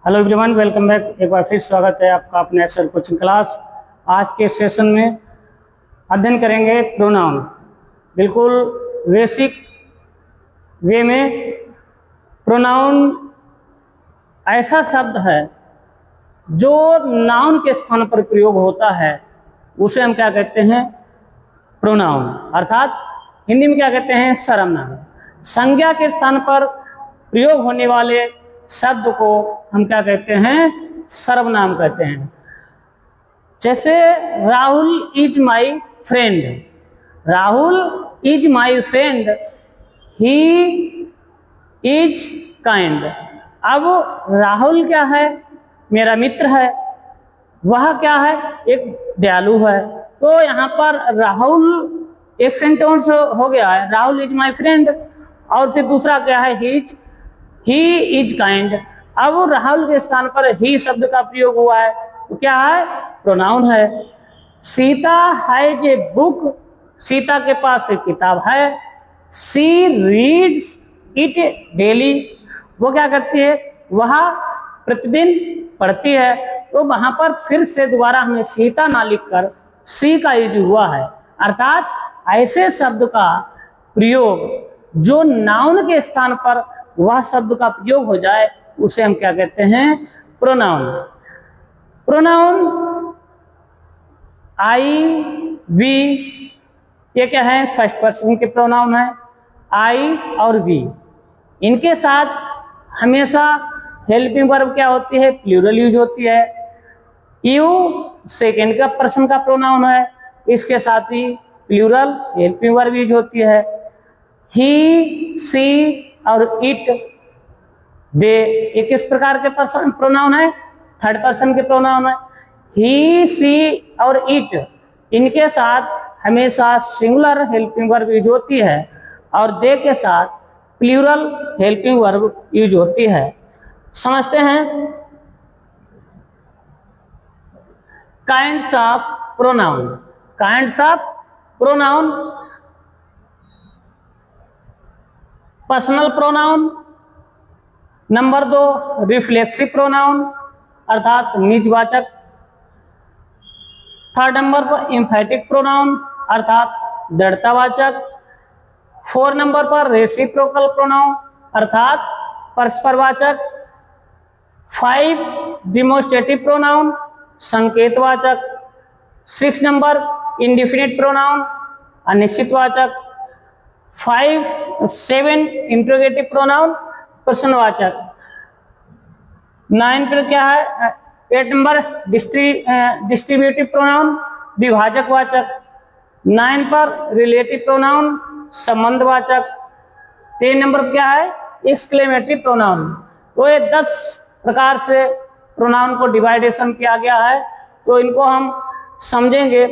Hello everyone, welcome back. एक बार फिर स्वागत है आपका अपने एक्सेल कोचिंग क्लास। आज के सेशन में अध्ययन करेंगे प्रोनाउन। बिल्कुल बेसिक वे में प्रोनाउन ऐसा शब्द है जो नाउन के स्थान पर प्रयोग होता है, उसे हम क्या कहते हैं? प्रोनाउन। अर्थात हिंदी में क्या कहते हैं? सर्वनाम। संज्ञा के स्थान पर प्रयोग होने वाले शब्द को हम क्या कहते हैं? सर्वनाम कहते हैं। जैसे Rahul is my friend, Rahul is my friend, he is kind. अब राहुल क्या है? मेरा मित्र है। वह क्या है? एक दयालु है। तो यहाँ पर राहुल एक सेंटेंस हो गया है, राहुल इज माई फ्रेंड, और फिर दूसरा क्या है? He is kind. अब राहुल के स्थान पर ही शब्द का प्रयोग हुआ है, तो क्या है? प्रोनाउन है। Sita has a book, Sita के पास एक किताब है। शी रीड्स इट डेली, वो क्या करती है? वह प्रतिदिन पढ़ती है। तो वहां पर फिर से दोबारा हमें सीता ना लिखकर सी का यूज हुआ है। अर्थात ऐसे शब्द का प्रयोग जो नाउन के स्थान पर वह शब्द का प्रयोग हो जाए, उसे हम क्या कहते हैं? प्रोनाउन। प्रोनाउन आई, वी, ये क्या है? फर्स्ट पर्सन के प्रोनाउन है। आई और वी, इनके साथ हमेशा हेल्पिंग वर्ब क्या होती है? प्लूरल यूज होती है। यू सेकेंड का पर्सन का प्रोनाउन है, इसके साथ ही प्लूरल हेल्पिंग वर्ब यूज होती है। ही, सी और इट, दे, ये किस प्रकार के पर्सन प्रोनाउन है? थर्ड पर्सन के प्रोनाउन है। ही, सी और इट, इनके साथ हमेशा सिंगुलर हेल्पिंग वर्ब यूज होती है, और दे के साथ प्लूरल हेल्पिंग वर्ब यूज होती है। समझते हैं? Kinds of pronoun. Kinds of pronoun: personal pronoun. Number 2, reflexive pronoun अर्थात निजवाचक। थर्ड नंबर पर एम्फैटिक प्रोनाउन अर्थात दृढ़तावाचक। 4 नंबर पर रेसिप्रोकल प्रोनाउन अर्थात परस्परवाचक। 5 डिमोस्ट्रेटिव प्रोनाउन संकेतवाचक। 6 नंबर इंडिफिनिट प्रोनाउन अनिश्चितवाचक। 7 इंट्रोगेटिव प्रोनाउन प्रश्नवाचक। 9 पर क्या है? 8 नंबर डिस्ट्रीब्यूटिव प्रोनाउन विभाजकवाचक। 9 पर रिलेटिव प्रोनाउन संबंधवाचक। 10 नंबर पर क्या है? Exclamatory pronoun. तो ये 10 प्रकार से प्रोनाउन को डिवाइडेशन किया गया है, तो इनको हम समझेंगे।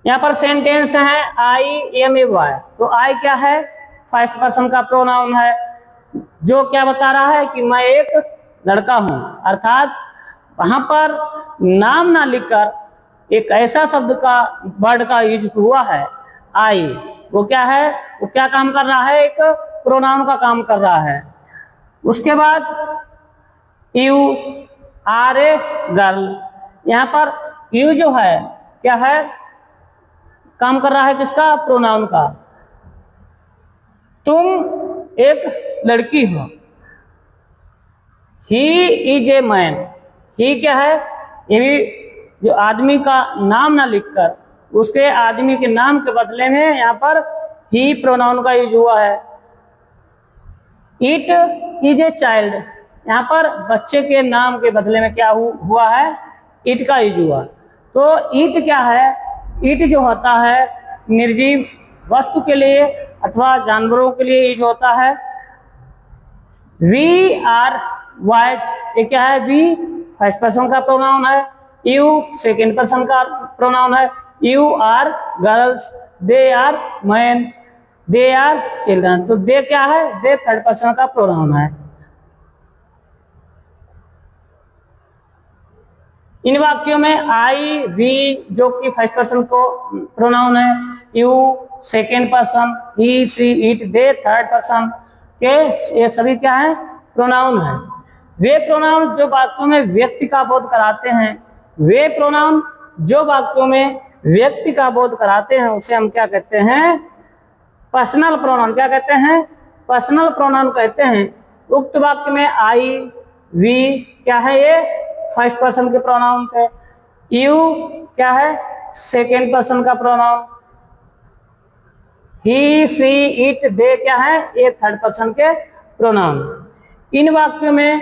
यहाँ पर सेंटेंस है आई एम ए बॉय। तो आई क्या है? फर्स्ट पर्सन का प्रोनाउन है, जो क्या बता रहा है कि मैं एक लड़का हूं। अर्थात वहां पर नाम ना लिखकर एक ऐसा शब्द का वर्ड का यूज हुआ है, आई। वो क्या है? वो क्या काम कर रहा है? एक प्रोनाउन का काम कर रहा है। उसके बाद यू आर ए गर्ल। यहाँ पर यू जो है क्या है? काम कर रहा है किसका? प्रोनाउन का। तुम एक लड़की हो। He is a man. ही क्या है? ये भी जो आदमी का नाम ना लिखकर उसके आदमी के नाम के बदले में यहाँ पर ही प्रोनाउन का यूज हुआ है। इट इज ए चाइल्ड, यहाँ पर बच्चे के नाम के बदले में क्या हुआ है? इट का यूज हुआ। तो इट क्या है? इट जो होता है निर्जीव वस्तु के लिए अथवा जानवरों के लिए यूज होता है। वी आर वाइज, ये क्या है? वी फर्स्ट पर्सन का प्रोनाउन है। यू सेकेंड पर्सन का प्रोनाउन है। You are girls, they are man, they are children. तो दे क्या है? दे थर्ड पर्सन का प्रोनाउन है। इन वाक्यों में आई, वी जो कि फर्स्ट पर्सन को प्रोनाउन है, you second person, he, she, it, they third person, के ये सभी क्या है, प्रोनाउन है। वे प्रोनाउन जो वाक्यों में व्यक्ति का बोध कराते हैं, वे प्रोनाउन जो वाक्यों में व्यक्ति का बोध कराते हैं उसे हम क्या कहते हैं, पर्सनल प्रोनाउन। क्या कहते हैं, पर्सनल प्रोनाउन कहते हैं। उक्त वाक्य में आई, वी क्या है, ये फर्स्ट पर्सन के प्रोनाउन है। यू क्या है, सेकेंड पर्सन का प्रोनाउन। ही, सी, इट, दे क्या है, ये थर्ड पर्सन के प्रोनाउन। इन वाक्यों में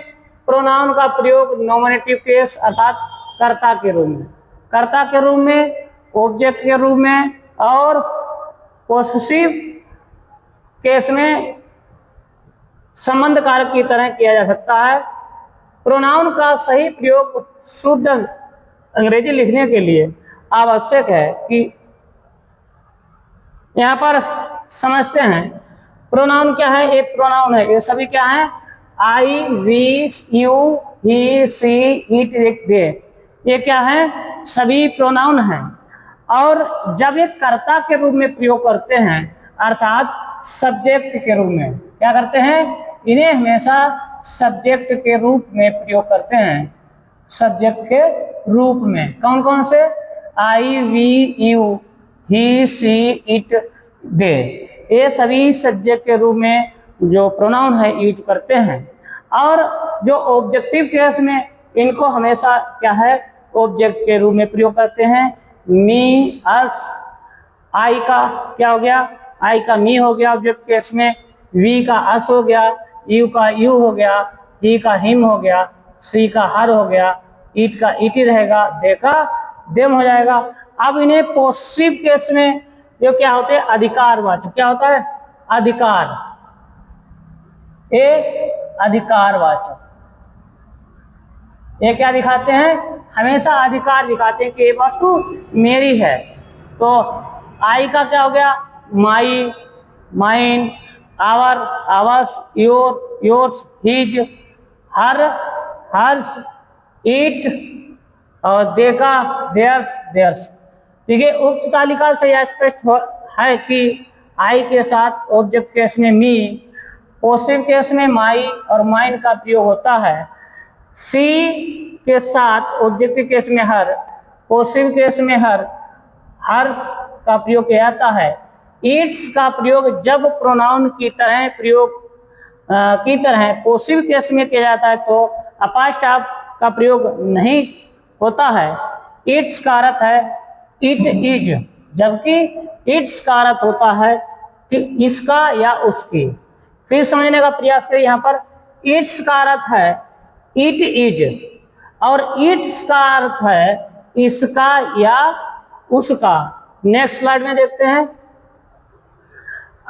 प्रोनाउन का प्रयोग नॉमिनेटिव केस अर्थात कर्ता के रूप में, कर्ता के रूप में, ऑब्जेक्ट के रूप में और पोसेसिव केस में संबंध कारक की तरह किया जा सकता है। प्रोनाउन का सही प्रयोग शुद्ध अंग्रेजी लिखने के लिए आवश्यक है कि यहाँ पर समझते हैं प्रोनाउन क्या है। एक प्रोनाउन है, ये सभी क्या है, I, we, you, he, she, it, they, ये क्या है, सभी प्रोनाउन हैं। और जब ये कर्ता के रूप में प्रयोग करते हैं अर्थात सब्जेक्ट के रूप में, क्या करते हैं, इन्हें हमेशा सब्जेक्ट के रूप में प्रयोग करते हैं। सब्जेक्ट के रूप में कौन कौन से, I, we, you, he, she, it, they, ये सभी सब्जेक्ट के रूप में जो प्रोनाउन है यूज करते हैं। और जो ऑब्जेक्टिव केस में इनको हमेशा क्या है, ऑब्जेक्ट के रूप में प्रयोग करते हैं। मी, अस, आई का क्या हो गया, आई का मी हो गया ऑब्जेक्ट केस में, वी का अस हो गया, यू का यू हो गया, ही का हिम हो गया, सी का हर हो गया, इट का इट ही रहेगा, दे का देम हो जाएगा। अब इन्हें पॉजिटिव केस में जो क्या होते हैं, अधिकारवाचक, क्या होता है, अधिकार, एक अधिकारवाचक, ये क्या दिखाते हैं, हमेशा अधिकार दिखाते हैं कि ये वस्तु मेरी है। तो आई का क्या हो गया, my, mine, our, ours, your, yours, his, her, hers, it और दे का देयर्स, देयर्स। ठीक है, उक्त तालिका से यह स्पष्ट है कि आई के साथ ऑब्जेक्ट केस में मी, पॉजिटिव केस में माई और माइन का प्रयोग होता है। सी के साथ ऑब्जेक्टिव केस में हर, पॉजिटिव केस में हर, हर्ष का प्रयोग किया जाता है। इट्स का प्रयोग जब प्रोनाउन की तरह पॉजिटिव केस में किया जाता है तो अपास्ट्रॉफ का प्रयोग नहीं होता है। इट्स का अर्थ है इट इज, जबकि इट्स का अर्थ होता है कि इसका या उसकी। फिर समझने का प्रयास करिए, यहाँ पर इट्स का अर्थ है इट इज और इट्स का अर्थ है इसका या उसका। नेक्स्ट स्लाइड में देखते हैं।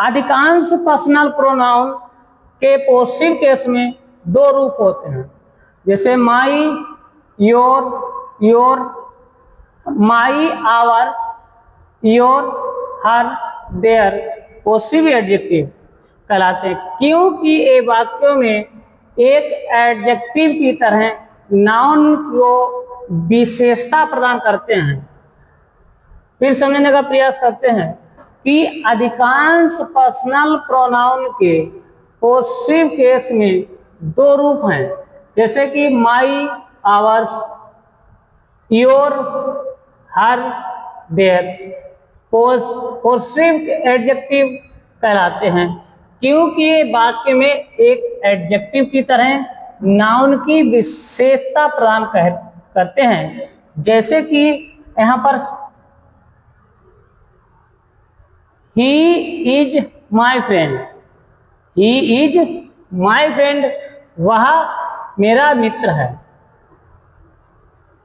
अधिकांश पर्सनल प्रोनाउन के पॉजिटिव केस में दो रूप होते हैं, जैसे my, your, my, our, your, her, their positive adjective कहलाते हैं, क्योंकि ये वाक्यों में एक एडजेक्टिव की तरह नाउन को विशेषता प्रदान करते हैं। फिर समझने का प्रयास करते हैं कि अधिकांश पर्सनल प्रोनाउन के पॉजिटिव केस में दो रूप हैं, जैसे कि my, ours, your, her, their positive adjective कहलाते हैं, क्योंकि ये वाक्य में एक एडजेक्टिव की तरह नाउन की विशेषता प्रदान करते हैं। जैसे कि यहाँ पर he is my friend, he is my friend, वह मेरा मित्र है।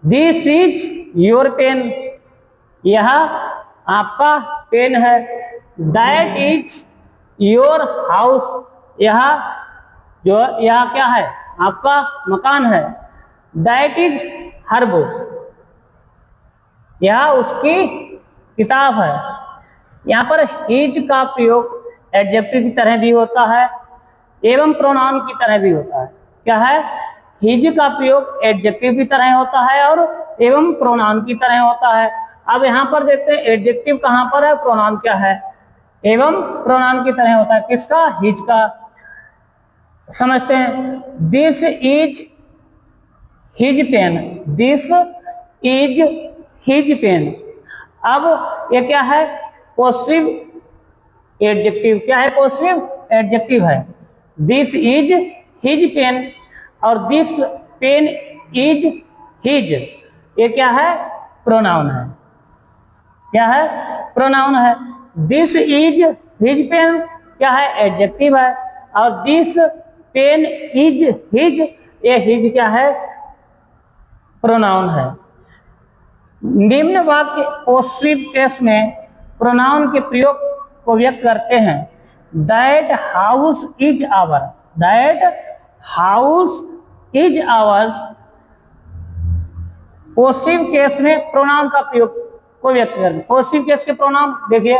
दिस इज योर पेन, यह आपका पेन है। दैट इज योर हाउस, यह क्या है, आपका मकान है। दैट इज हर बुक, यह उसकी किताब है। यहाँ पर इज का प्रयोग एडजेक्टिव की तरह भी होता है एवं प्रोनाउन की तरह भी होता है। क्या है, हिज का प्रयोग एडजेक्टिव की तरह होता है और एवं प्रोनाउन की तरह होता है। अब यहाँ पर देखते हैं एडजेक्टिव कहाँ पर है, प्रोनाउन क्या है, एवं प्रोनाउन की तरह होता है। किसका, हिज का। समझते हैं। This is his pen, this is his pen. अब ये क्या है? Positive adjective. क्या है? पॉजिटिव एडजेक्टिव है। दिस इज हिज पेन और दिस पेन इज हिज, ये क्या है? प्रोनाउन है। क्या है? प्रोनाउन है। दिस इज हिज पेन क्या है? एडजेक्टिव है। और दिस पेन इज हिज, ये हिज क्या है? प्रोनाउन है। निम्न वाक्य पॉजिटिव केस में प्रोनाउन के प्रयोग को व्यक्त करते हैं। That house is our, that house is ours. Positive case में प्रोनाउन का प्रयोग को व्यक्त करते। पॉजिटिव केस के प्रोनाउन देखिए,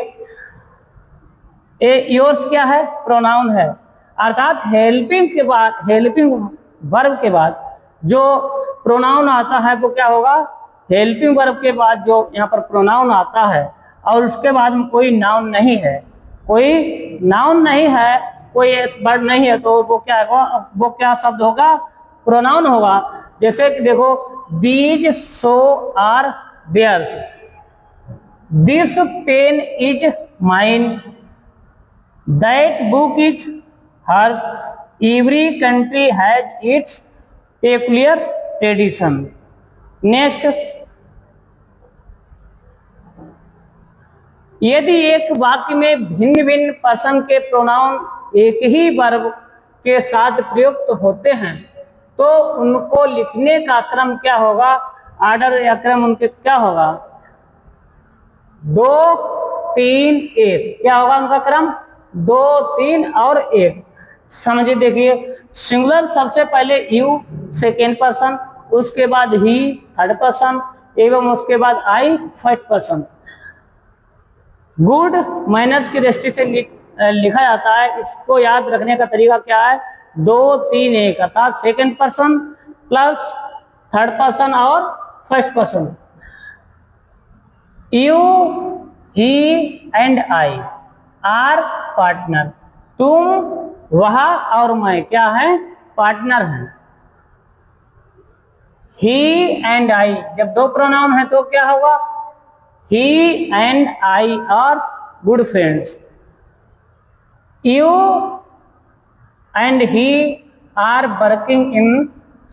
ए योर्स क्या है? प्रोनाउन है। अर्थात हेल्पिंग के बाद, हेल्पिंग वर्ब के बाद जो प्रोनाउन आता है वो क्या होगा? हेल्पिंग वर्ब के बाद जो यहाँ पर प्रोनाउन आता है और उसके बाद में कोई नाउन नहीं है, कोई नाउन नहीं है, कोई वर्ड नहीं है, तो वो क्या होगा? वो क्या शब्द होगा? प्रोनाउन होगा। जैसे कि देखो, these so are theirs, this pen is mine, that book is hers, every country has its peculiar tradition. Next, यदि एक वाक्य में भिन्न भिन्न पर्सन के प्रोनाउन एक ही वर्ब के साथ प्रयुक्त होते हैं तो उनको लिखने का क्रम क्या होगा? ऑर्डर या क्रम उनके क्या होगा? 2, 3, 1। क्या होगा उनका क्रम? 2, 3 और 1। समझिए, देखिए, सिंगुलर सबसे पहले यू सेकेंड पर्सन, उसके बाद ही थर्ड पर्सन एवं उसके बाद आई फर्स्ट पर्सन। गुड मैनर्स की दृष्टि से लिखा जाता है। इसको याद रखने का तरीका क्या है? 2, 3, 1 अर्थात second person plus third person और first person. You, he and I are partner. तुम, वह और मैं क्या है? पार्टनर हैं। ही एंड आई, जब दो प्रोनाउन है तो क्या होगा? He and I are good friends. You and he are working in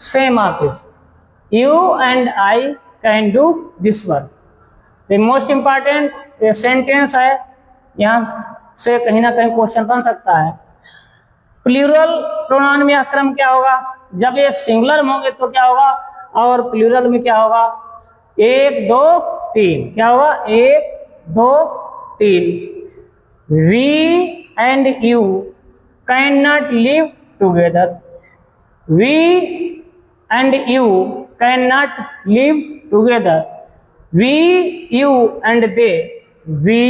same office. You and I can do this work. The most important ये सेंटेंस है, यहाँ से कहीं ना कहीं क्वेश्चन बन सकता है। प्लूरल प्रोनाउन में क्रम क्या होगा? जब ये सिंगुलर होंगे तो क्या होगा? और प्लूरल में क्या होगा? 1, 2, 3। क्या होगा? 1, 2, 3। We and you can not live together, we and you can not live together. We, you and they, we,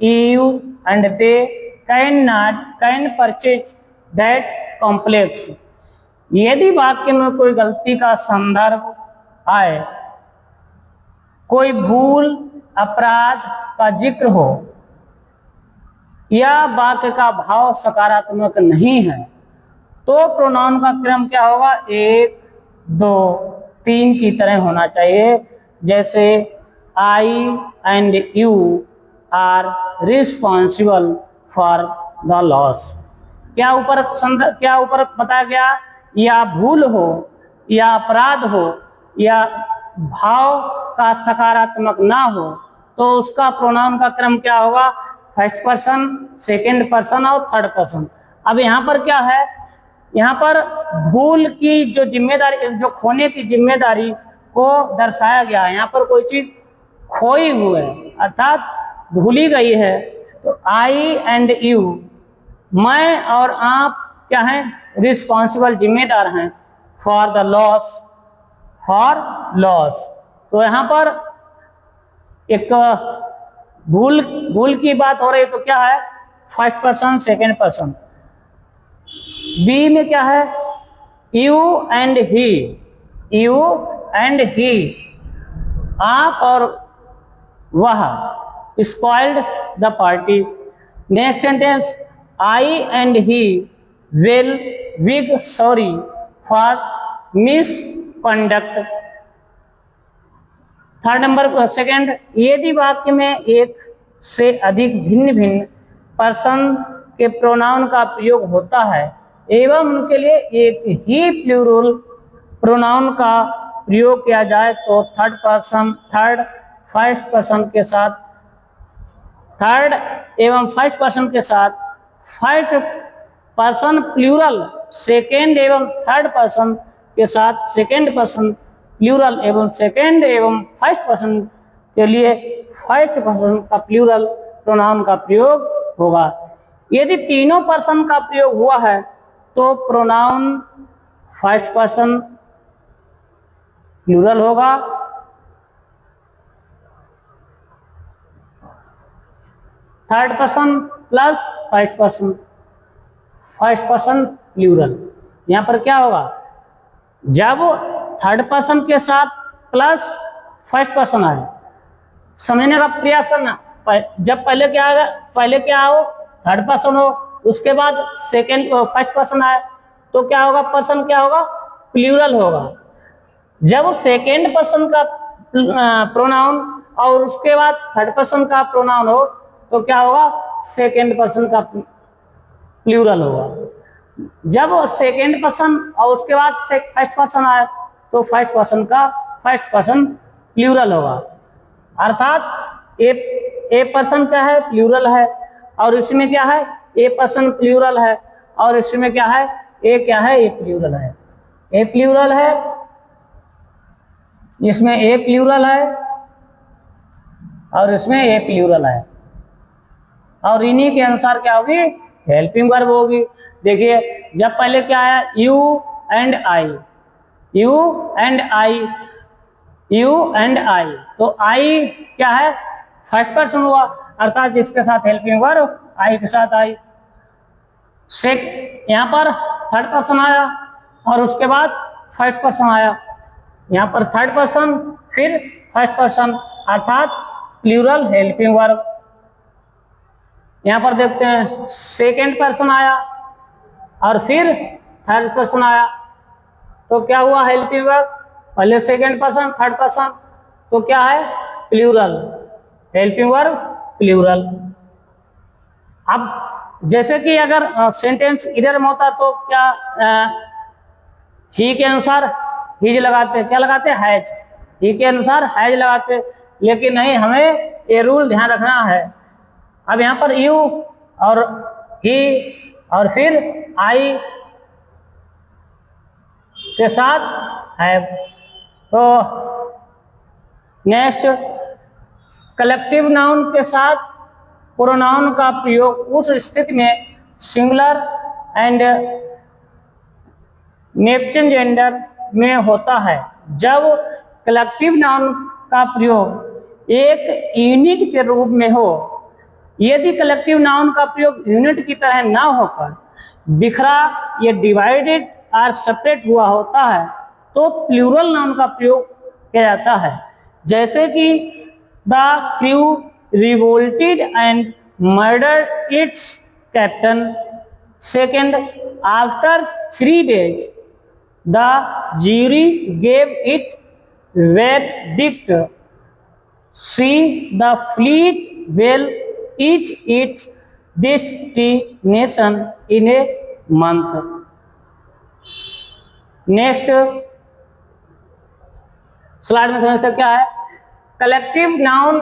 you and they can purchase that complex. यदि वाक्य में कोई गलती का संदर्भ आए, कोई भूल, अपराध का जिक्र हो या वाक्य का भाव सकारात्मक नहीं है तो प्रोनाउन का क्रम क्या होगा? 1, 2, 3 की तरह होना चाहिए। जैसे I and you are responsible for the loss. क्या ऊपर बताया गया? या भूल हो या अपराध हो या भाव का सकारात्मक ना हो तो उसका प्रोनाउन का क्रम क्या होगा? फर्स्ट पर्सन, सेकेंड पर्सन और थर्ड पर्सन। अब यहाँ पर क्या है? यहाँ पर भूल की जो जिम्मेदारी, जो खोने की जिम्मेदारी को दर्शाया गया है। यहाँ पर कोई चीज खोई हुई है अर्थात भूली गई है। तो आई एंड यू, मैं और आप क्या हैं? रिस्पॉन्सिबल, जिम्मेदार हैं for the loss, for loss. तो यहाँ पर एक भूल की बात हो रही है तो क्या है? First person, second person. B में क्या है? You and he, you and he, आप और वह। Spoiled the party. Next sentence, I and he will beg sorry for misconduct. Third number second, यदि वाक्य में एक से अधिक भिन्न भिन्न पर्सन के प्रोनाउन का प्रयोग होता है एवं उनके लिए एक ही प्लूरल प्रोनाउन का प्रयोग किया जाए तो फर्स्ट पर्सन के साथ थर्ड एवं फर्स्ट पर्सन के साथ फर्स्ट पर्सन प्लूरल, सेकेंड एवं थर्ड पर्सन के साथ सेकेंड पर्सन प्लूरल एवं सेकेंड एवं फर्स्ट पर्सन के लिए फर्स्ट पर्सन का प्लूरल प्रोनाउन का प्रयोग होगा। यदि तीनों पर्सन का प्रयोग हुआ है तो प्रोनाउन फर्स्ट पर्सन प्लूरल होगा, third person plus first person plural. यहां पर क्या होगा, जब थर्ड पर्सन के साथ प्लस फर्स्ट पर्सन आए, समझने का प्रयास करना। जब पहले क्या हो, थर्ड पर्सन हो, उसके बाद सेकेंड फर्स्ट पर्सन आए तो क्या होगा, पर्सन क्या होगा, प्लूरल होगा। जब सेकेंड पर्सन का प्रोनाउन और उसके बाद थर्ड पर्सन का प्रोनाउन हो तो क्या होगा, सेकेंड पर्सन का प्लूरल होगा। जब सेकेंड पर्सन और उसके बाद फर्स्ट पर्सन आए तो फर्स्ट पर्सन का फर्स्ट पर्सन प्लूरल होगा। अर्थात ए पर्सन क्या है, प्लूरल है, और इसमें क्या है, ए पर्सन प्लूरल है, और इसमें क्या है, ए प्लूरल है, ए प्लूरल है, इसमें ए प्लूरल है और इसमें ए प्लूरल है, और इन्हीं के अनुसार क्या होगी, हेल्पिंग वर्ब होगी। देखिए जब पहले क्या आया, यू एंड आई, तो आई क्या है, फर्स्ट पर्सन हुआ, अर्थात जिसके साथ हेल्पिंग वर्ब आई के साथ आई। यहाँ पर थर्ड पर्सन आया और उसके बाद फर्स्ट पर्सन आया, यहाँ पर थर्ड पर्सन फिर फर्स्ट पर्सन, अर्थात प्लूरल हेल्पिंग वर्ब। यहाँ पर देखते हैं सेकेंड पर्सन आया और फिर थर्ड पर्सन आया तो क्या हुआ, हेल्पिंग वर्ब। पहले सेकेंड पर्सन थर्ड पर्सन तो क्या है, प्लूरल, हेल्पिंग वर्ब प्लूरल। अब जैसे कि अगर सेंटेंस इधर में होता तो क्या ही के अनुसार हिज लगाते, क्या लगाते, हैज, ही के अनुसार हैज लगाते, लेकिन नहीं, हमें ये रूल ध्यान रखना है। अब यहाँ पर यू और ही और फिर आई के साथ हैव। तो नेक्स्ट, कलेक्टिव नाउन के साथ प्रोनाउन का प्रयोग उस स्थिति में सिंगुलर एंड नेप्चुन जेंडर में होता है जब कलेक्टिव नाउन का प्रयोग एक यूनिट के रूप में हो। यदि कलेक्टिव नाउन का प्रयोग यूनिट की तरह ना होकर बिखरा या डिवाइडेड और सेपरेट हुआ होता है तो प्लूरल नाउन का प्रयोग किया जाता है, जैसे कि the crew revolted and murdered it's captain. Second, after 3 days the jury gave it verdict. See the fleet will reach its destination in a month. Next slide में समझते क्या है, कलेक्टिव नाउन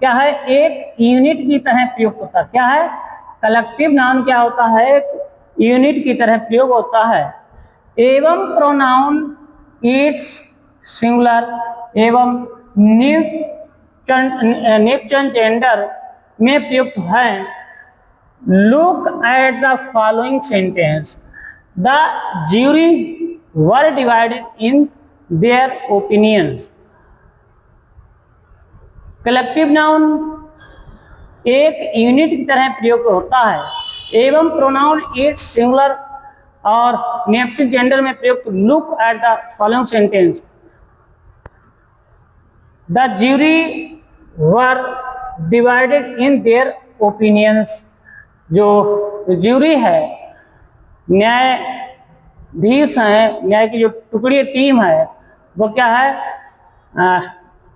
क्या है, एक यूनिट की तरह प्रयोग होता है। क्या है, कलेक्टिव नाउन क्या होता है, एक यूनिट की तरह प्रयोग होता है एवं प्रोनाउन इट्स सिंगुलर एवं नेप्चुन जेंडर में प्रयुक्त है। Look at the following sentence, the jury were divided in their opinions. Collective noun एक यूनिट की तरह प्रयोग होता है एवं प्रोनाउन इट्स सिंगुलर और नेप्चुन जेंडर में प्रयुक्त। Look at the following sentence, the jury were divided in their opinions. जो ज्यूरी है, धीस हैं, न्याय की जो टुकड़ी टीम है वो क्या है,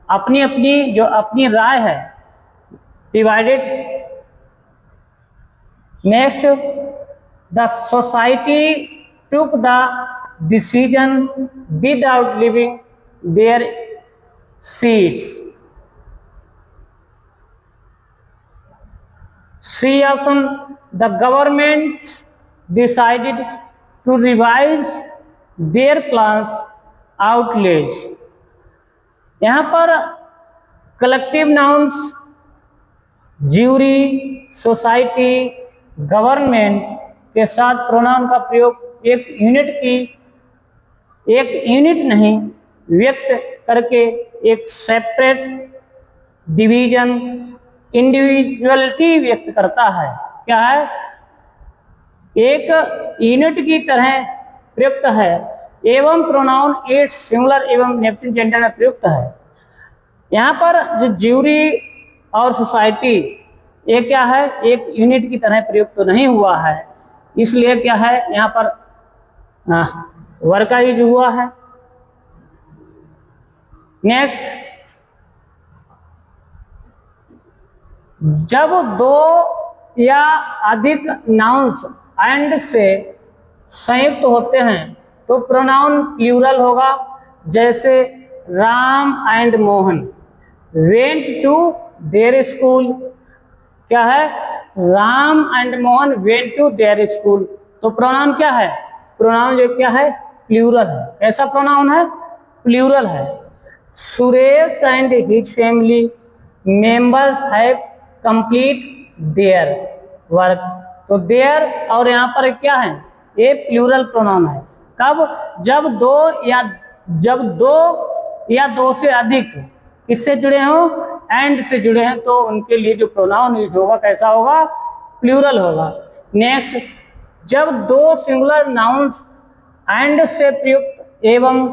अपनी अपनी जो अपनी राय है divided. Next, the society took the decision without living their seats. C option, the government decided to revise their plans outlays. यहाँ पर collective nouns jury, society, government के साथ प्रोनाउन का प्रयोग एक यूनिट नहीं व्यक्त करके एक सेपरेट डिवीजन इंडिविजुअलिटी व्यक्त करता है। क्या है, एक यूनिट की तरह प्रयुक्त है एवं प्रोनाउन इट्स सिंगुलर एवं नेगेटिव जेंडर में प्रयुक्त है। यहाँ पर जो ज्यूरी और सोसाइटी ये क्या है, एक यूनिट की तरह प्रयुक्त तो नहीं हुआ है, इसलिए क्या है यहाँ पर वर्ग का यूज हुआ है। नेक्स्ट, जब दो या अधिक नाउन्स एंड से संयुक्त होते हैं तो प्रोनाउन प्लूरल होगा। जैसे Ram and Mohan went to their school. क्या है, Ram and Mohan went to their school, तो प्रोनाउन क्या है, प्रोनाउन जो क्या है प्लूरल है। कैसा प्रोनाउन है, प्लूरल है। Suresh and his family members have complete their work, तो देयर और यहाँ पर क्या है, ये प्लूरल प्रोनाउन है। कब, जब दो या दो से अधिक किससे जुड़े हों, एंड से जुड़े हैं, तो उनके लिए जो प्रोनाउन यूज होगा कैसा होगा, प्लूरल होगा। नेक्स्ट, जब दो सिंगुलर नाउन्स एंड से प्रयुक्त एवं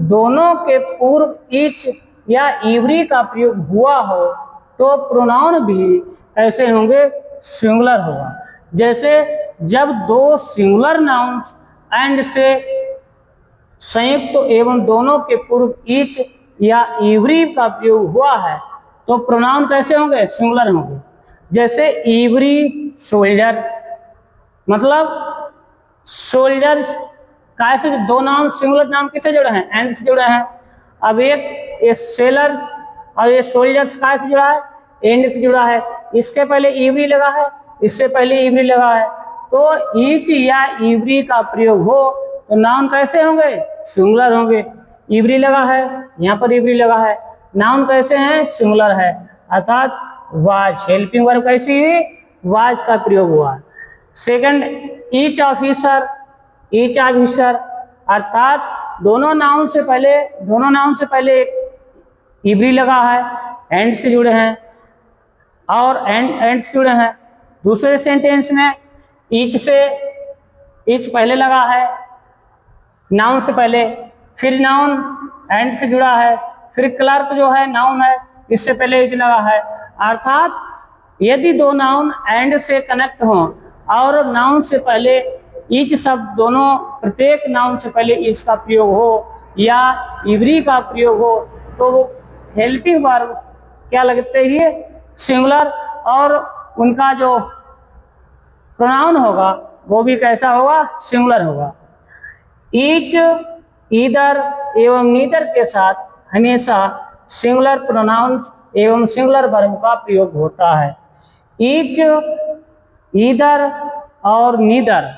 दोनों के पूर्व ईच या इवरी का प्रयोग हुआ हो तो प्रोनाउन भी ऐसे होंगे, सिंगुलर होगा। जैसे जब दो सिंगुलर नाउन्स एंड से संयुक्त एवं दोनों के पूर्व ईच या इवरी का प्रयोग हुआ है तो प्रोनाउन कैसे होंगे, सिंगुलर होंगे। जैसे इवरी सोल्जर, मतलब सोल्जर का से दो नाम सिंगुलर नाम किससे जुड़े हैं, एंड से जुड़े हैं। अब एक ये सेलर्स और ये सोल्जर्स का से जुड़ा है, एंड से जुड़ा है। इसके पहले इवरी लगा है, इससे पहले इवरी लगा है, तो ईच या इवरी का प्रयोग हो तो नाउन कैसे होंगे, सिंगुलर होंगे। इवरी लगा है, यहाँ पर इवरी लगा है, नाउन कैसे हैं, सिंगुलर है। अर्थात वाज, हेल्पिंग वर्ब कैसी हुई, वाज का प्रयोग हुआ। Second, each officer, each officer, अर्थात दोनों नाउन से पहले इवरी लगा है, एंड से जुड़े हैं और एंड से जुड़े हैं। दूसरे सेंटेंस में ईच पहले लगा है नाउन से पहले, फिर नाउन एंड से जुड़ा है, फिर क्लर्क जो है नाउन है, इससे पहले ईच लगा है। अर्थात यदि दो नाउन एंड से कनेक्ट हों और नाउन से पहले ईच शब्द, दोनों प्रत्येक नाउन से पहले ईच का प्रयोग हो या इवरी का प्रयोग हो तो वो हेल्पिंग वर्ब क्या लगते ही सिंगुलर, और उनका जो प्रोनाउन होगा वो भी कैसा होगा, सिंगुलर होगा। ईच, ईदर एवं नीदर के साथ हमेशा सिंगुलर प्रोनाउंस एवं सिंगुलर वर्ब का प्रयोग होता है। ईच, ईदर और नीदर,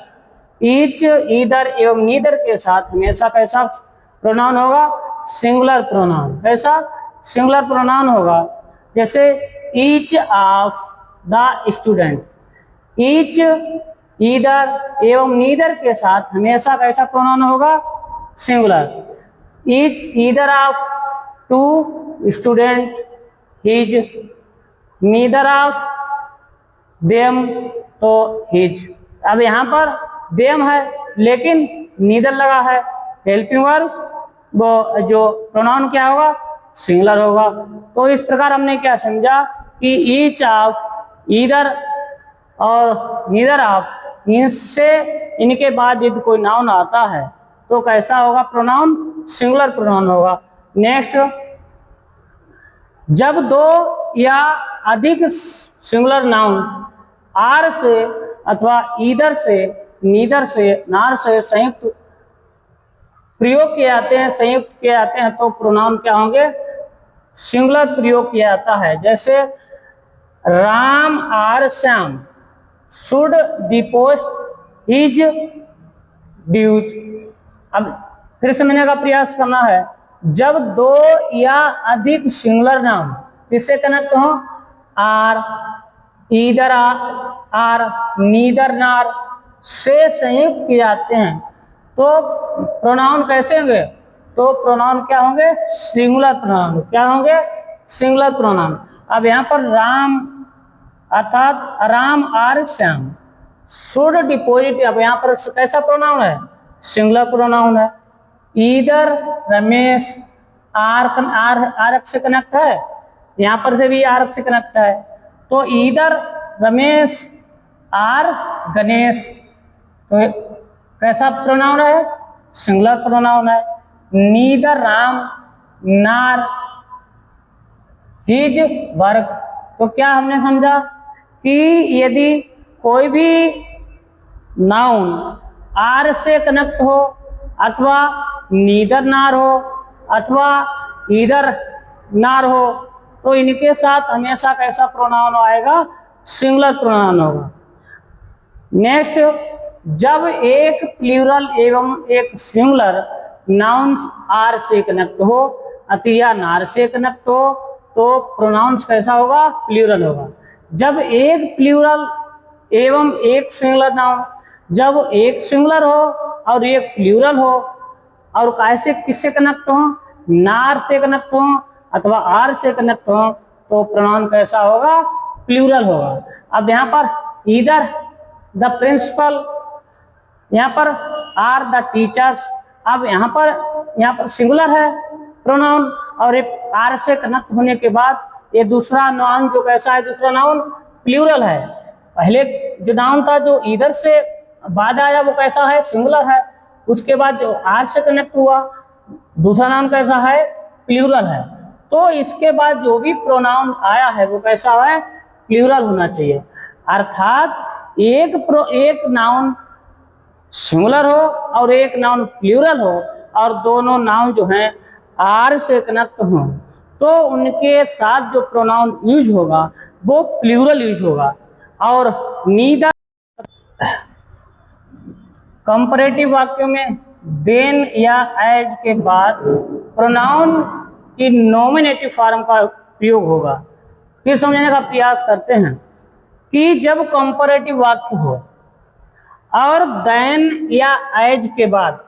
ईच, ईदर एवं नीदर के साथ हमेशा कैसा प्रोनाउन होगा, सिंगुलर प्रोनाउन। कैसा, सिंगुलर प्रोनाउन होगा। जैसे each of the student, each, either एवं नीदर के साथ हमेशा कैसा प्रोनाउन होगा, singular. Each, either of two student, his, neither of them तो हिज। अब यहाँ पर देम है लेकिन नीदर लगा है, हेल्पिंग वर्ब, वो जो प्रोनाउन क्या होगा, सिंगुलर होगा। तो इस प्रकार हमने क्या समझा कि ईच ऑफ, ईदर और नीदर ऑफ, इनसे इनके बाद यदि कोई नाउन आता है तो कैसा होगा प्रोनाउन? सिंगुलर प्रोनाउन होगा। नेक्स्ट, जब दो या अधिक सिंगुलर नाउन आर से अथवा ईदर से, नीदर से, नार से संयुक्त प्रयोग किए जाते हैं, संयुक्त किए जाते हैं, तो प्रोनाउन क्या होंगे? सिंगुलर प्रयोग किया जाता है। जैसे Ram or Shyam should deposit his dues. अब फिर समझने का प्रयास करना है। जब दो या अधिक सिंगुलर नाउन किससे कनेक्ट हो? आर, ईदर आर, नीदर नार से संयुक्त किए जाते हैं, तो प्रोनाउन कैसे होंगे? तो प्रोनाउन क्या होंगे? Singular pronoun. क्या होंगे? Singular pronoun. अब यहाँ पर राम अर्थात Ram or Shyam should deposit, अब यहाँ पर कैसा प्रोनाउन है? सिंगुलर प्रोनाउन है। ईदर रमेश आर आर से कनेक्ट है, यहाँ पर से भी आर से कनेक्ट है, तो ईदर रमेश आर गणेश, तो कैसा प्रोनाउन है? सिंगुलर प्रोनाउन है। नीदर राम नार हिज वर्क, तो क्या हमने समझा कि यदि कोई भी नाउन आर से कनेक्ट हो अथवा नीदर नार हो अथवा ईदर नार हो, तो इनके साथ हमेशा कैसा प्रोनाउन आएगा? सिंगुलर प्रोनाउन होगा। नेक्स्ट, जब एक प्लूरल एवं एक सिंगुलर नाउन्स आर से कनेक्ट हो अथवा नार से कनेक्ट हो, तो प्रोनाउंस कैसा होगा? प्लूरल होगा। जब एक प्लूरल एवं एक सिंगुलर नाउन, जब एक सिंगुलर हो और एक प्लूरल हो और कैसे किससे कनेक्ट हो? नार से कनेक्ट हो अथवा आर से कनेक्ट हो, तो प्रोनाउन कैसा होगा? प्लूरल होगा। अब यहाँ पर ईदर द प्रिंसिपल, यहाँ पर आर द टीचर्स। अब यहाँ पर सिंगुलर है प्रोनाउन और एक आर से कनेक्ट होने के बाद ये दूसरा नाउन जो कैसा है? दूसरा नाउन प्लूरल है। पहले जो नाउन था जो ईदर से बाद आया वो कैसा है? सिंगुलर है। उसके बाद जो आर से कनेक्ट हुआ दूसरा नाउन कैसा है? प्लूरल है। तो इसके बाद जो भी प्रोनाउन आया है वो कैसा है? प्लूरल होना चाहिए। अर्थात एक नाउन सिंगुलर हो और एक नाउन प्लूरल हो और दोनों नाउन जो हैं आर से कनेक्ट हो, तो उनके साथ जो प्रोनाउन यूज होगा वो प्लूरल यूज होगा। और नीदर कंपैरेटिव वाक्यों में देन या एज के बाद प्रोनाउन की नॉमिनेटिव फॉर्म का प्रयोग होगा। फिर समझने का प्रयास करते हैं कि जब कंपैरेटिव वाक्य हो और देन या एज के बाद,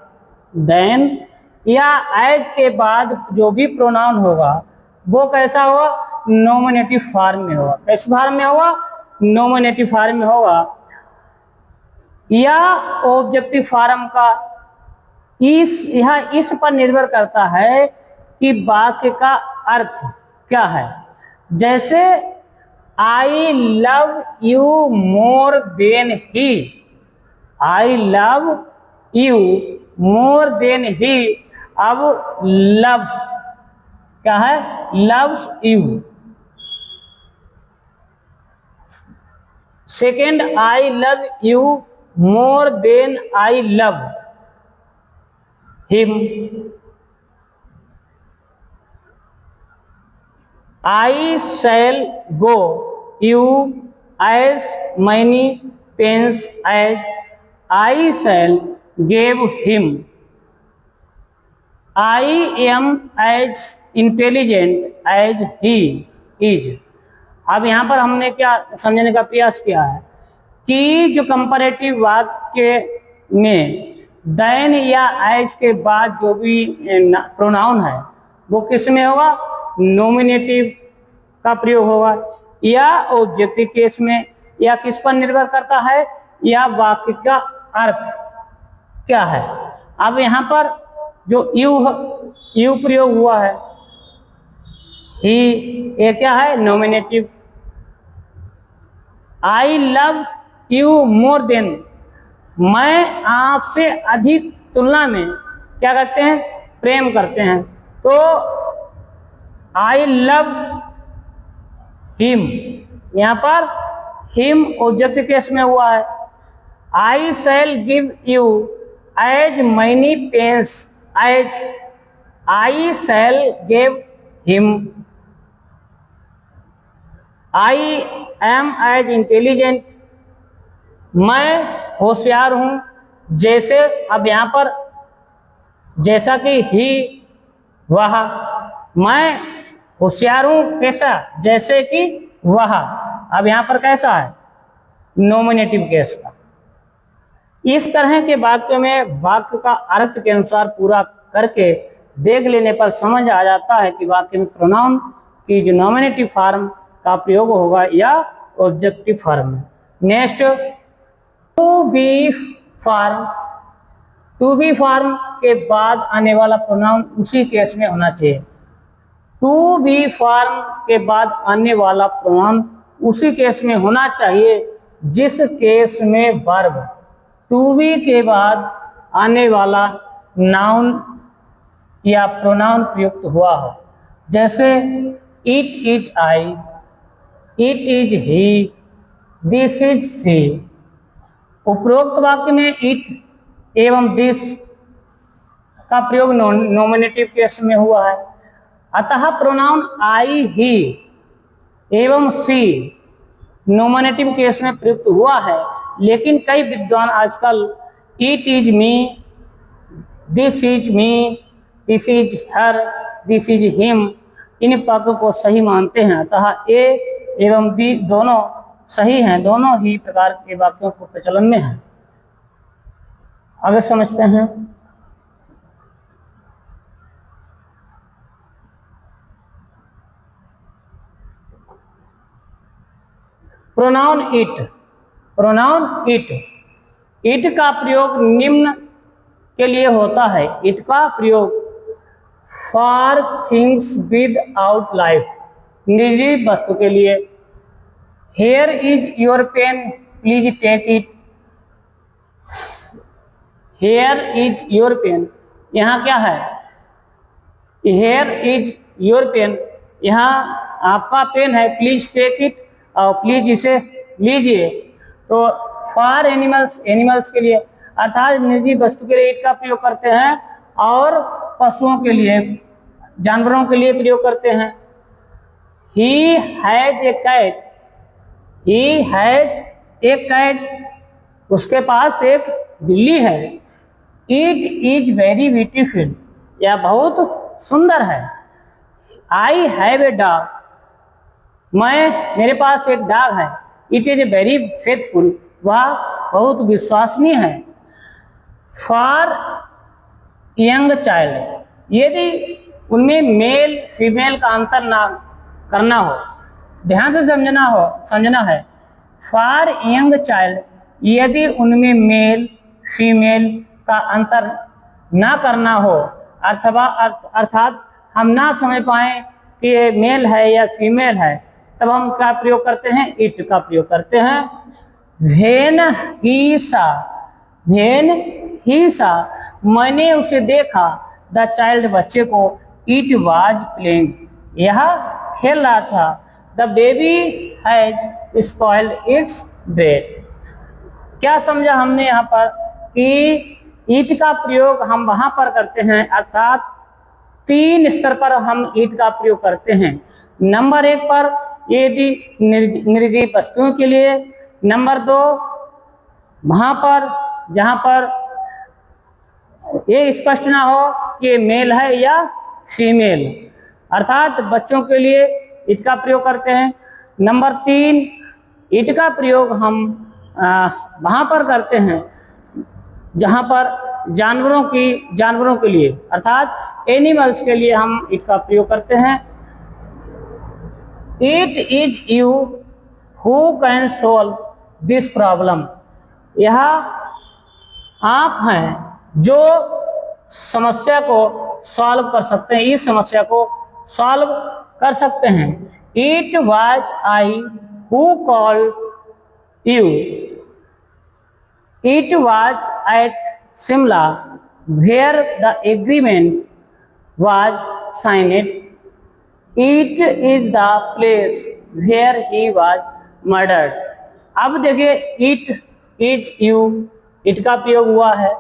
देन या एज के बाद जो भी प्रोनाउन होगा वो कैसा होगा? नॉमिनेटिव फॉर्म में होगा। किस फॉर्म में होगा? नॉमिनेटिव फॉर्म में होगा या ऑब्जेक्टिव फॉर्म का। इस पर निर्भर करता है कि वाक्य का अर्थ क्या है। जैसे I love you more than he, I love you more than he. अब लव्स क्या है? Loves you. Second, I love you more than I love him. I shall go you as many pens as I shall give him. I am as intelligent as he is. अब यहाँ पर हमने क्या समझने का प्रयास किया है कि जो कंपैरेटिव वाक्य में देन या एज के बाद जो भी प्रोनाउन है वो किस में होगा? नॉमिनेटिव का प्रयोग होगा या ऑब्जेक्टिव केस में, या किस पर निर्भर करता है? या वाक्य का अर्थ क्या है। अब यहाँ पर जो यू प्रयोग हुआ है, ही, ये क्या है? Nominative. I love you more then, मैं आपसे अधिक तुलना में क्या करते हैं, प्रेम करते हैं। तो आई लव हिम, यहाँ पर हिम ऑब्जेक्ट केस में हुआ है। I shall give you as many pens as I shall give him. I am as intelligent, मैं होशियार हूं जैसे, अब यहां पर जैसा कि ही वह, मैं होशियार हूं कैसा, जैसे कि वह। अब यहां पर कैसा है, नॉमिनेटिव केस का। इस तरह के वाक्य में वाक्य का अर्थ के अनुसार पूरा करके देख लेने पर समझ आ जाता है कि वाक्य में प्रोनाउन की जो नॉमिनेटिव फॉर्म का प्रयोग होगा या objective form. Next, to be form. To be form के बाद आने वाला प्रोनाउन उसी केस में होना चाहिए। टू बी फॉर्म के बाद आने वाला प्रोनाउन उसी केस में होना चाहिए जिस केस में वर्ब टू बी के बाद आने वाला नाउन या प्रोनाउन प्रयुक्त हुआ हो। जैसे it is I, it is he, this is she. उपरोक्त वाक्य में इट एवं दिस का प्रयोग नॉमिनेटिव केस में हुआ है, अतः प्रोनाउन आई, ही एवं सी नॉमिनेटिव केस में प्रयुक्त हुआ है। लेकिन कई विद्वान आजकल it is me, this is me, this is her, this is him in वाक्यों को सही मानते हैं। अतः ए एवं बी दोनों सही हैं, दोनों ही प्रकार के वाक्यों को प्रचलन में है। आगे समझते हैं। Pronoun it. Pronoun it, it का प्रयोग निम्न के लिए होता है। इट का प्रयोग for things without life, निजी वस्तु के लिए। Here is your pen, please take it. Here is your pen, यहाँ क्या है, हेयर इज योर पेन, यहाँ आपका पेन है, प्लीज टेक इट, और प्लीज इसे लीजिए। तो फॉर एनिमल्स, एनिमल्स के लिए अर्थात निजी वस्तु के लिए इट का प्रयोग करते हैं, और पशुओं के लिए, जानवरों के लिए प्रयोग करते हैं। He has a cat, he has a cat, उसके पास एक बिल्ली है। इट इज वेरी ब्यूटीफुल, यह बहुत सुंदर है। आई हैव ए डॉग, मेरे पास एक डॉग है। इट इज वेरी फेथफुल, वह बहुत विश्वसनीय है। फॉर यंग चाइल्ड, यदि उनमें मेल फीमेल का अंतर ना करना हो, ध्यान से समझना है। फॉर यंग चाइल्ड, यदि उनमें मेल फीमेल का अंतर ना करना हो, अथवा अर्थात हम ना समझ पाए कि ये मेल है या फीमेल है, तब हम क्या प्रयोग करते हैं, इट का प्रयोग करते हैं। व्हेन ही सा, व्हेन ही सा, मैंने उसे देखा, द चाइल्ड बच्चे को, इट वाज प्लेइंग, यह खेल रहा था। The baby has spoiled it's breath. क्या समझा हमने यहाँ पर कि ईट का प्रयोग हम वहां पर करते हैं, अर्थात 3 स्तर पर हम ईट का प्रयोग करते हैं। नंबर 1 पर यदि निर्जीव वस्तुओं के लिए, नंबर 2 वहां पर जहां पर ये स्पष्ट ना हो कि मेल है या फीमेल, अर्थात बच्चों के लिए ईट का प्रयोग करते हैं। नंबर 3 ईट का प्रयोग हम वहां पर करते हैं जहां पर जानवरों के लिए, अर्थात एनिमल्स के लिए हम इट का प्रयोग करते हैं। It is you who can solve this problem, यह आप हैं जो समस्या को सॉल्व कर सकते हैं, इस समस्या को सॉल्व कर सकते हैं। It was I who called you, it was at Shimla where the agreement was signed. It is the place where he was murdered. अब देखिए it is you, it का प्रयोग हुआ है.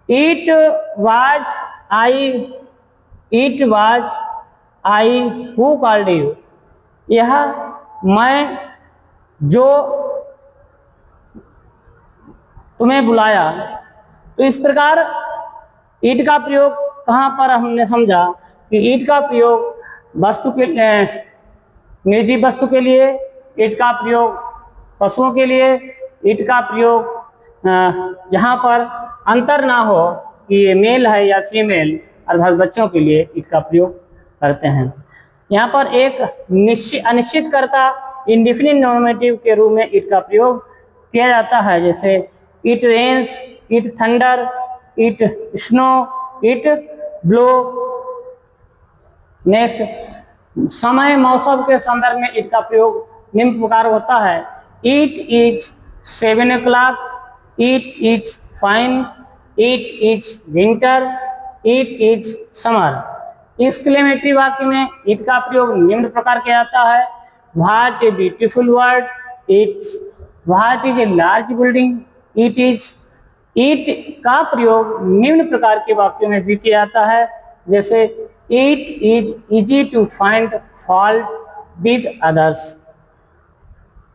It was I who called you. यह मैं जो तुम्हें बुलाया. तो इस प्रकार ईट का प्रयोग कहाँ पर हमने समझा कि ईट का प्रयोग वस्तु के निजी वस्तु के लिए, ईट का प्रयोग पशुओं के लिए, ईट का प्रयोग जहाँ पर अंतर ना हो कि ये मेल है या फीमेल अर्थात बच्चों के लिए ईट का प्रयोग करते हैं. यहाँ पर एक अनिश्चितकर्ता इंडिफिनिट नॉमिनेटिव के रूप में ईट का प्रयोग किया जाता है. जैसे it rains, it thunder, it snow, it blow. Next, समय मौसम के संदर्भ में इट का प्रयोग निम्न प्रकार होता है. It is 7 o'clock, it is fine, it is winter, it is summer. Exclamatory वाक्य में इट का प्रयोग निम्न प्रकार किया जाता है. What a beautiful word, it's. What is a large building, it is. It का प्रयोग निम्न प्रकार के वाक्यों में भी किया जाता है. जैसे it is easy to find fault with others.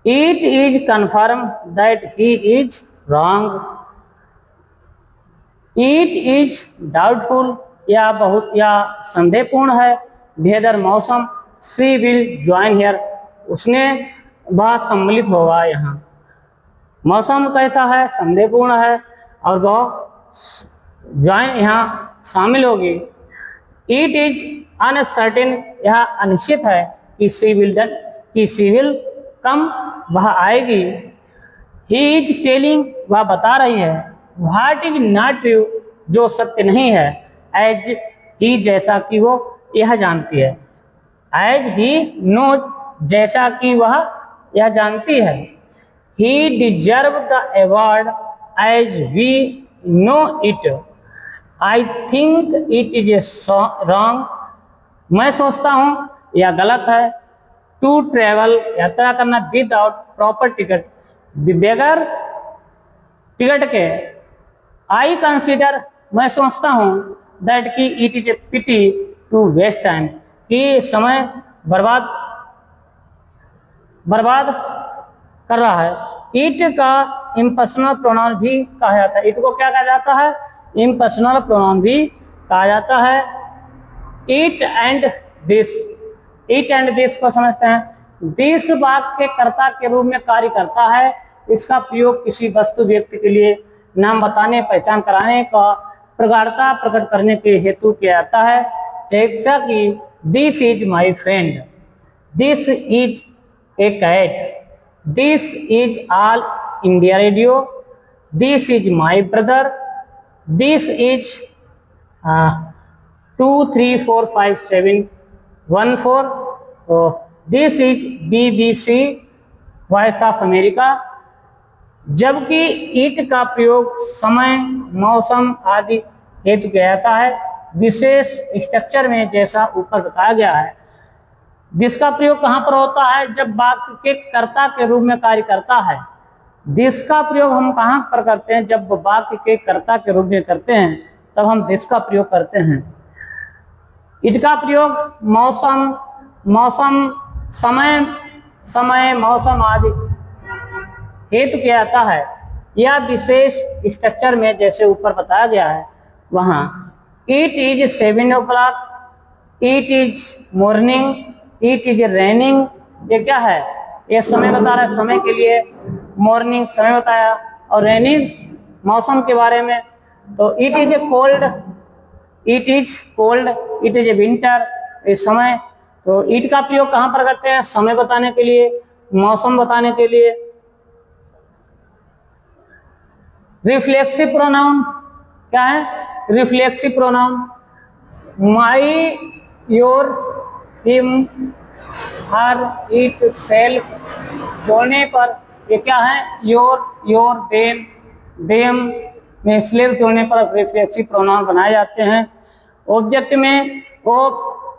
It is confirm that he is wrong. It is doubtful, या बहुत या संदेहपूर्ण है. वेदर मौसम, शी विल ज्वाइन हियर, उसने वह सम्मिलित होगा यहाँ. मौसम कैसा है, संदेहपूर्ण है और वह ज्वाइन यहाँ शामिल होगी. इट इज अनसर्टेन, यह अनिश्चित है कि शी विल कम, वह आएगी. ही इज टेलिंग, वह बता रही है. व्हाट इज नॉट ट्रू, जो सत्य नहीं है. एज ही, जैसा कि वो यह जानती है. एज ही नोज, जैसा कि वह यह जानती है. He deserve the award as we know it. I think it is a wrong, मैं सोचता हूँ यह गलत है. टू ट्रेवल, यात्रा करना विदाउट प्रॉपर टिकट, बगैर टिकट के. आई कंसिडर, मैं सोचता हूँ दैट कि it is a pity to waste time, कि समय बर्बाद कर रहा है. इट का इम्पर्सनल प्रोनाउन भी कहा जाता है. इट को क्या कहा जाता है, इम्पर्सनल प्रोनाउन भी कहा जाता है. It and this, it and this को समझते हैं. दिस वाक्य के कर्ता के रूप में कार्य करता है. इसका प्रयोग किसी वस्तु व्यक्ति के लिए नाम बताने, पहचान कराने का प्रगाढ़ता प्रकट करने के हेतु किया जाता है. जैसा कि this is my friend, this is a cat, this is All India Radio, this is my brother, this is 2 3 4 5 7 1 4, this is BBC voice of America. जबकि ईट का प्रयोग समय, मौसम आदि हेतु किया जाता है विशेष स्ट्रक्चर में, जैसा ऊपर बताया गया है. जिसका प्रयोग कहाँ पर होता है, जब वाक्य के कर्ता के रूप में कार्य करता है. दिस का प्रयोग हम कहाँ पर करते हैं, जब वाक्य के कर्ता के रूप में करते हैं तब हम दिस का प्रयोग करते हैं. इट का प्रयोग मौसम, समय, मौसम आदि हेतु किया जाता है या विशेष स्ट्रक्चर में, जैसे ऊपर बताया गया है वहाँ. It is 7 o'clock, it is morning, it is raining. ये क्या है, ये समय बता रहा है समय के लिए. मॉर्निंग समय बताया और रेनिंग मौसम के बारे में. तो it is A cold, it is cold, it is A winter, ये समय. तो इट का प्रयोग कहाँ पर करते हैं, समय बताने के लिए, मौसम बताने के लिए. रिफ्लेक्सिव प्रोनाउन क्या है, reflexive pronoun my, your, him, her, it, self बोलने पर ये क्या है, योर, देम, में स्लेव के होने पर रिफ्लेक्सिव प्रोनाउन बनाए जाते हैं। ऑब्जेक्ट में वो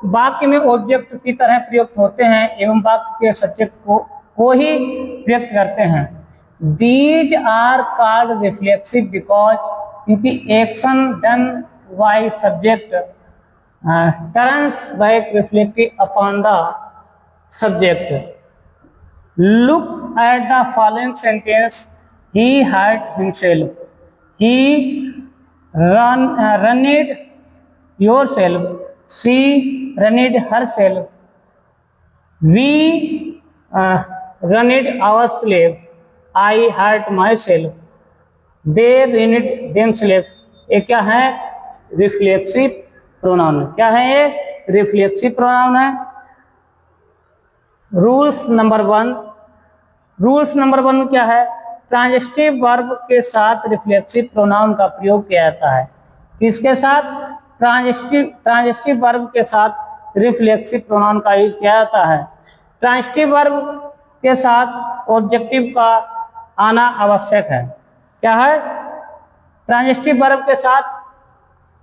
वाक्य में ऑब्जेक्ट की तरह प्रयुक्त होते हैं एवं वाक्य के सब्जेक्ट को ही व्यक्त करते हैं। These are called reflexive because क्योंकि action done by subject turns back reflective upon the subject. Look at the following sentence, he hurt himself, he runned yourself, she runned herself, we runned ourselves, I hurt myself, they runned themselves। ये क्या है? Reflexive pronoun. क्या है ये? Reflexive pronoun है। Rules number 1 क्या है? Transitive verb के साथ रिफ्लेक्सिव प्रोनाउन का प्रयोग किया जाता है। किसके साथ? ट्रांजिटिव वर्ब के साथ रिफ्लेक्सिव प्रोनाउन का यूज किया जाता है। ट्रांजिटिव वर्ब के साथ ऑब्जेक्टिव का आना आवश्यक है। क्या है? ट्रांजिटिव वर्ब के साथ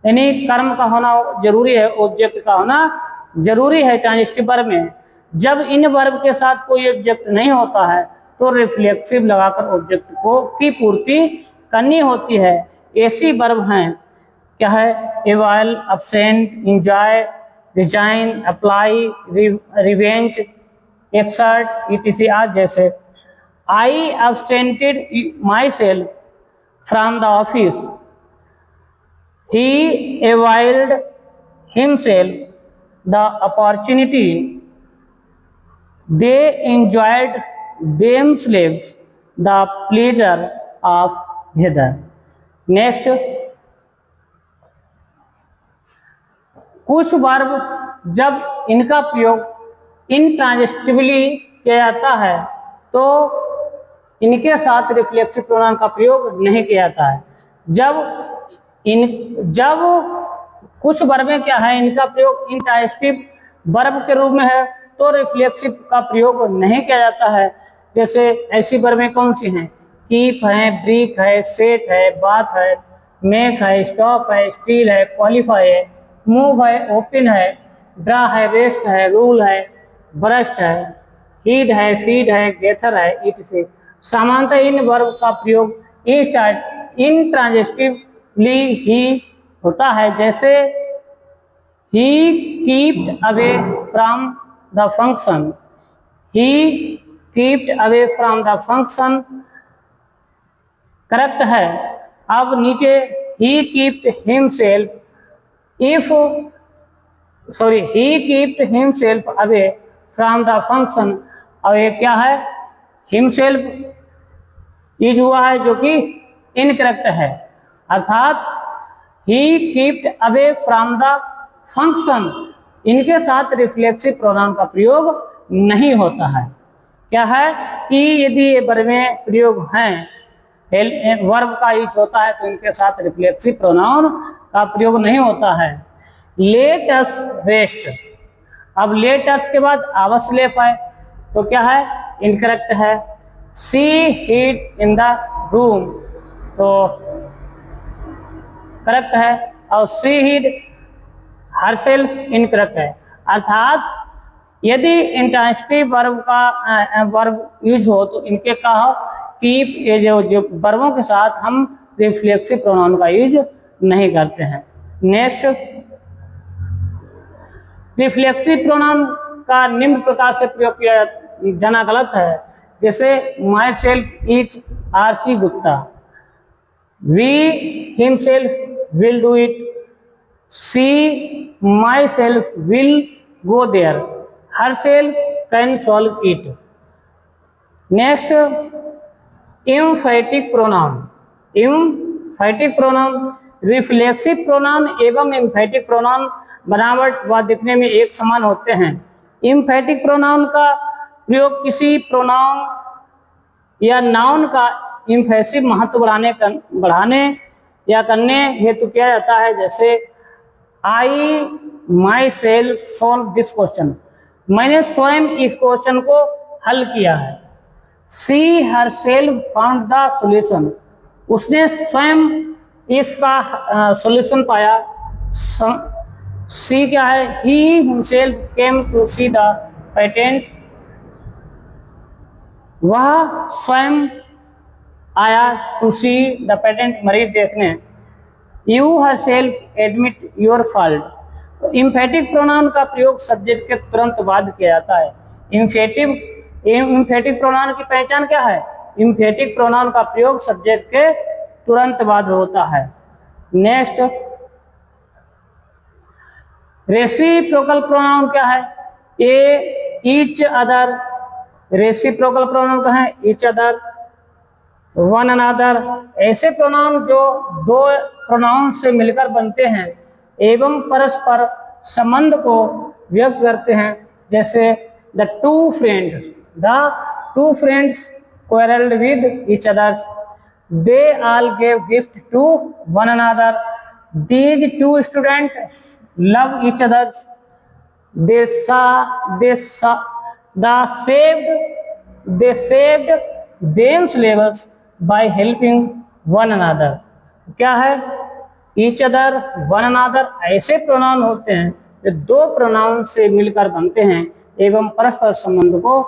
यानी कर्म का होना जरूरी है, ऑब्जेक्ट का होना जरूरी है ट्रांजिटिव वर्ब में। जब इन वर्ब के साथ कोई ऑब्जेक्ट नहीं होता है तो रिफ्लेक्सिव लगाकर ऑब्जेक्ट को की पूर्ति करनी होती है। ऐसी वर्ब हैं, क्या है? Avail, absent, enjoy, resign, apply, revenge, exert, etc आज जैसे। I absented myself from the office, he availed himself the opportunity, they enjoyed themselves the pleasure of weather। Next, कुछ वर्ब जब इनका प्रयोग इंट्रांजिटिवली किया जाता है तो इनके साथ रिफ्लेक्सिव प्रोनाउन का प्रयोग नहीं किया जाता है। जब कुछ वर्बें क्या है, इनका प्रयोग इंट्रांजिटिव वर्ब के रूप में है तो रिफ्लेक्सिव का प्रयोग नहीं किया जाता है। जैसे ऐसी वर्बें कौन सी हैं? कीप है, ब्रीक है, सेट है, बात है, मेक है, स्टॉप है, स्टील है, क्वालिफाई है, मूव है, ओपन है, ड्रा है, रेस्ट है, रूल है, ब्रस्ट है, हीड है, फीड है, गेथर है, इट से। सामान्यतः इन वर्ब का प्रयोग इंट्रांजिटिवली ही होता है। जैसे he kept away from the function, he kept away from the function correct है। अब नीचे he kept himself away from the function। अब ये क्या है? himself यूज हुआ है जो कि इनकरेक्ट है, अर्थात he kept away from the function इनके साथ रिफ्लेक्सिव प्रोनाउन का प्रयोग नहीं होता है। क्या है कि यदि ये वर्बें प्रयोग हैं, वर्ब का यूज होता है तो इनके साथ रिफ्लेक्सिव प्रोनाउन का प्रयोग नहीं होता है। Let us rest. अब लेट अस के बाद आवश्यक है तो क्या है? इनकरेक्ट है। सी हीड इन द रूम तो करेक्ट है, और सी हीड हरसेल्फ इनकरेक्ट है। अर्थात यदि इंट्रांजिटिव वर्ब यूज हो तो इनके का हो कीप, ये जो वर्बों के साथ हम रिफ्लेक्सिव प्रोनाउन का यूज नहीं करते हैं। नेक्स्ट, रिफ्लेक्सिव प्रोनाउन का निम्न प्रकार से प्रयोग किया जाना गलत है। जैसे myself is R C Gupta, we himself will do it, she myself will go there, herself can solve it। next, emphatic pronoun reflexive pronoun एवं एम्फेटिक प्रोनाउन बनावट व दिखने में एक समान होते हैं। एम्फेटिक प्रोनाउन का प्रयोग किसी प्रोनाउन या नाउन का एम्फेसिव महत्व बढ़ाने या करने हेतु किया जाता है। जैसे I myself solve this question, मैंने स्वयं इस क्वेश्चन को हल किया है। She herself found the solution, उसने स्वयं इसका सॉल्यूशन पाया। सी क्या है, he himself came to see the patient, वह स्वयं आया टू सी द पेटेंट, मरीज देखने। You herself admit your fault. Emphatic pronoun का प्रयोग सब्जेक्ट के तुरंत बाद किया जाता है। इम्फेटिक प्रोनाउन की पहचान क्या है? इम्फेटिक प्रोनाउन का प्रयोग सब्जेक्ट के तुरंत बाद होता है। नेक्स्ट, रेसिप्रोकल प्रोनाउन क्या है? ए ईच अदर। रेसिप्रोकल प्रोनाउन क्या है? Each other, one another. ऐसे प्रोनाउन जो दो प्रोनाउन से मिलकर बनते हैं एवं परस्पर संबंध को व्यक्त करते हैं, जैसे the two friends quarreled with each other, they all gave gift to one another, these two students love each other, they saved themselves by helping one another। क्या है? each other, one another ऐसे pronoun होते हैं जो दो pronoun से मिलकर बनते हैं एवं परस्पर संबंध को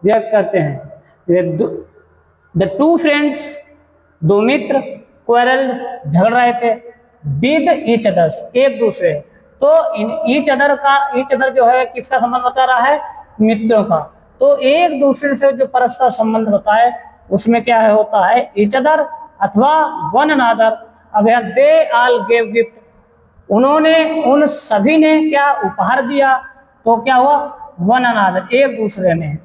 व्यक्त करते हैं। द टू फ्रेंड्स, दो मित्र, क्वेरल्ड झगड़ रहे थे, विद ईच अदर्स एक दूसरे। तो इन ईच अदर जो है किसका संबंध बता रहा है? मित्रों का। तो एक दूसरे से जो परस्पर संबंध होता है उसमें क्या है होता है? ईच अदर अथवा वन अनदर। अब यह दे ऑल गेव गिफ्ट, उन्होंने उन सभी ने क्या उपहार दिया, तो क्या हुआ? वन अनदर एक दूसरे ने।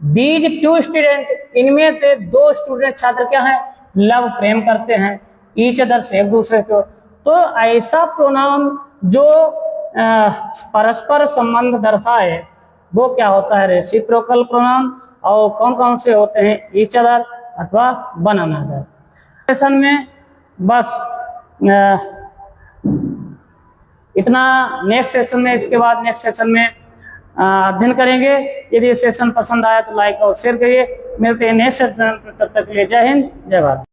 दीज टू स्टूडेंट, इनमें से दो स्टूडेंट छात्र क्या है? लव प्रेम करते हैं, ईच अदर से एक दूसरे को। तो ऐसा प्रोनाउन जो परस्पर संबंध दर्शाए वो क्या होता है? Reciprocal pronoun. और कौन कौन से होते हैं? ईच अदर अथवा वन अनदर। सेशन में बस इतना। नेक्स्ट सेशन में, इसके बाद नेक्स्ट सेशन में अध्ययन करेंगे। यदि ये सेशन पसंद आया तो लाइक और शेयर करिए। मिलते हैं नेक्स्ट सेशन, तब तक के लिए जय हिंद, जय भारत।